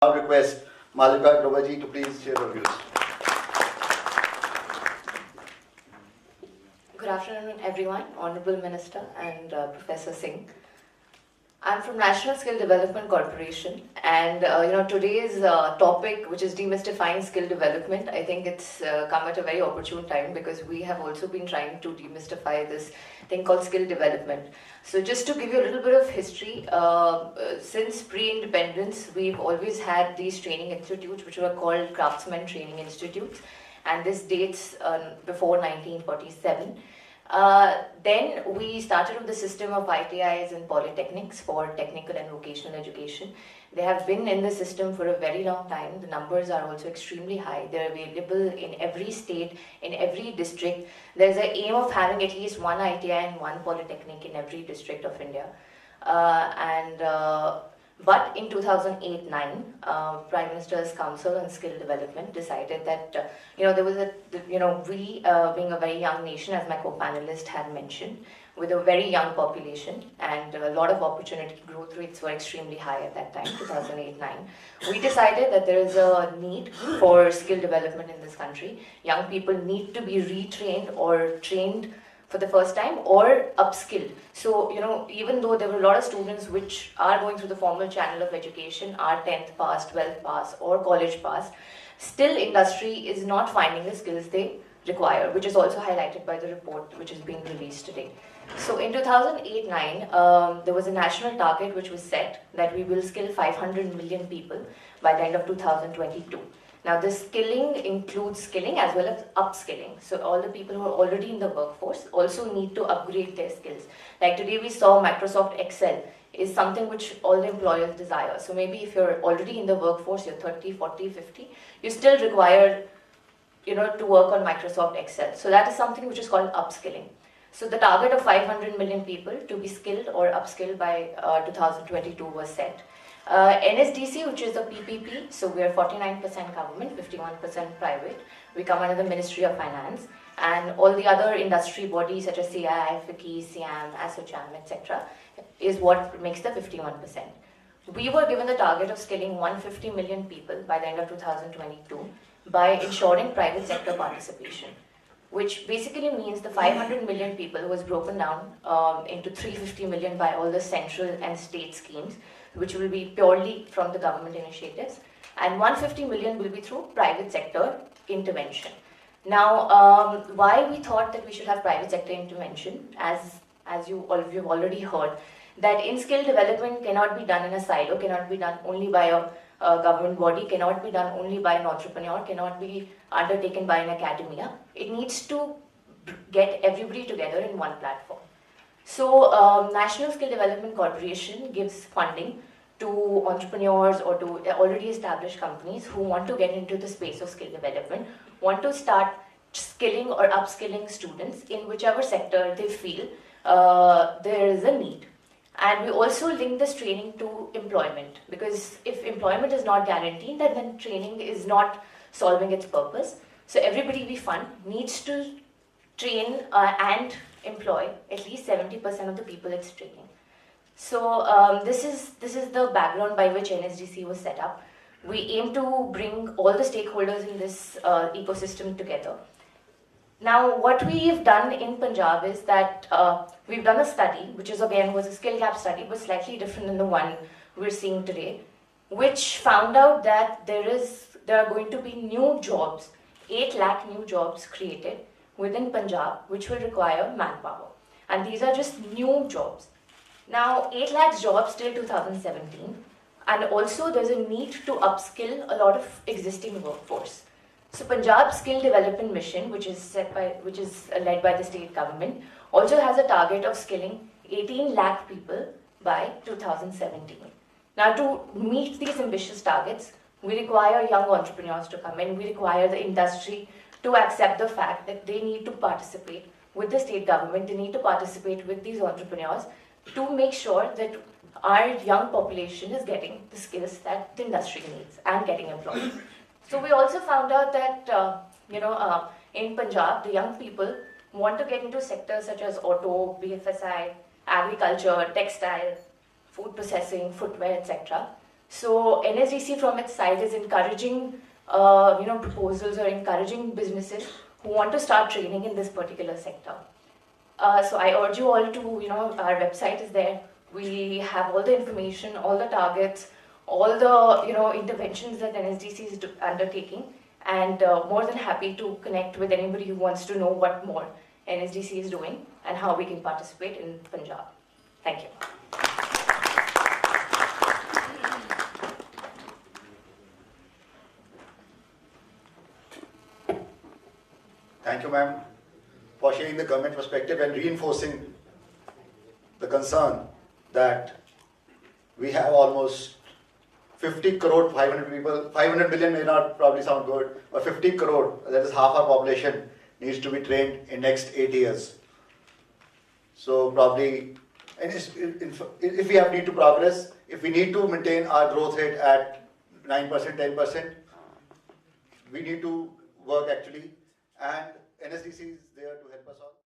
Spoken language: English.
I request Malika Groverji to please share her views. Good afternoon, everyone, Honorable Minister and Professor Singh. I'm from National Skill Development Corporation, and today's topic, which is demystifying skill development, I think it's come at a very opportune time because we have also been trying to demystify this thing called skill development. So just to give you a little bit of history, since pre-independence, we've always had these training institutes which were called Craftsman Training Institutes, and this dates before 1947. Then we started with the system of ITIs and polytechnics for technical and vocational education. They have been in the system for a very long time. The numbers are also extremely high. They're available in every state, in every district. There's an aim of having at least one ITI and one polytechnic in every district of India. But in 2008-9, Prime Minister's Council on Skill Development decided that, there was we being a very young nation, as my co-panelist had mentioned, with a very young population and a lot of opportunity, growth rates were extremely high at that time, 2008-9. We decided that there is a need for skill development in this country. Young people need to be retrained or trained for the first time or upskilled. So, even though there were a lot of students which are going through the formal channel of education, are 10th pass, 12th pass or college pass, still industry is not finding the skills they require, which is also highlighted by the report which is being released today. So in 2008-9, there was a national target which was set that we will skill 500 million people by the end of 2022. Now, this skilling includes skilling as well as upskilling. So all the people who are already in the workforce also need to upgrade their skills. Like today we saw Microsoft Excel is something which all the employers desire. So maybe if you're already in the workforce, you're 30, 40, 50, you still require, to work on Microsoft Excel. So that is something which is called upskilling. So the target of 500 million people to be skilled or upskilled by 2022 was set. NSDC, which is the PPP, so we are 49% government, 51% private. We come under the Ministry of Finance, and all the other industry bodies such as CII, FICCI, SIAM, ASSOCHAM, etc. is what makes the 51%. We were given the target of skilling 150 million people by the end of 2022 by ensuring private sector participation, which basically means the 500 million people was broken down into 350 million by all the central and state schemes, which will be purely from the government initiatives, and 150 million will be through private sector intervention. Now, why we thought that we should have private sector intervention, as all of you have already heard, that in skill development cannot be done in a silo, cannot be done only by a government body, cannot be done only by an entrepreneur, cannot be undertaken by an academia. It needs to get everybody together in one platform. So, National Skill Development Corporation gives funding to entrepreneurs or to already established companies who want to get into the space of skill development, want to start skilling or upskilling students in whichever sector they feel there is a need. And we also link this training to employment, because if employment is not guaranteed, then training is not solving its purpose. So everybody we fund needs to train and employ at least 70% of the people it's training. So this is the background by which NSDC was set up. We aim to bring all the stakeholders in this ecosystem together. Now, what we've done in Punjab is that we've done a study, which is again was a skill gap study, but slightly different than the one we're seeing today, which found out that there are going to be new jobs, 8 lakh new jobs created within Punjab, which will require manpower. And these are just new jobs. Now, 8 lakh jobs till 2017, and also there's a need to upskill a lot of existing workforce. So Punjab Skill Development Mission, which is led by the state government, also has a target of skilling 18 lakh people by 2017. Now, to meet these ambitious targets, we require young entrepreneurs to come in. We require the industry to accept the fact that they need to participate with the state government. They need to participate with these entrepreneurs to make sure that our young population is getting the skills that the industry needs and getting employed. So we also found out that, in Punjab, the young people want to get into sectors such as auto, BFSI, agriculture, textile, food processing, footwear, etc. So NSDC from its side is encouraging proposals or encouraging businesses who want to start training in this particular sector. So I urge you all to, our website is there. We have all the information, all the targets, all the, interventions that NSDC is undertaking, and more than happy to connect with anybody who wants to know what more NSDC is doing and how we can participate in Punjab. Thank you. Thank you, ma'am, for sharing the government perspective and reinforcing the concern that we have almost 50 crore, 500 people, 500 million may not probably sound good, but 50 crore, that is half our population, needs to be trained in next 8 years. So probably, and if we need to progress, if we need to maintain our growth rate at 9%, 10%, we need to work actually, and NSDC is there to help us all.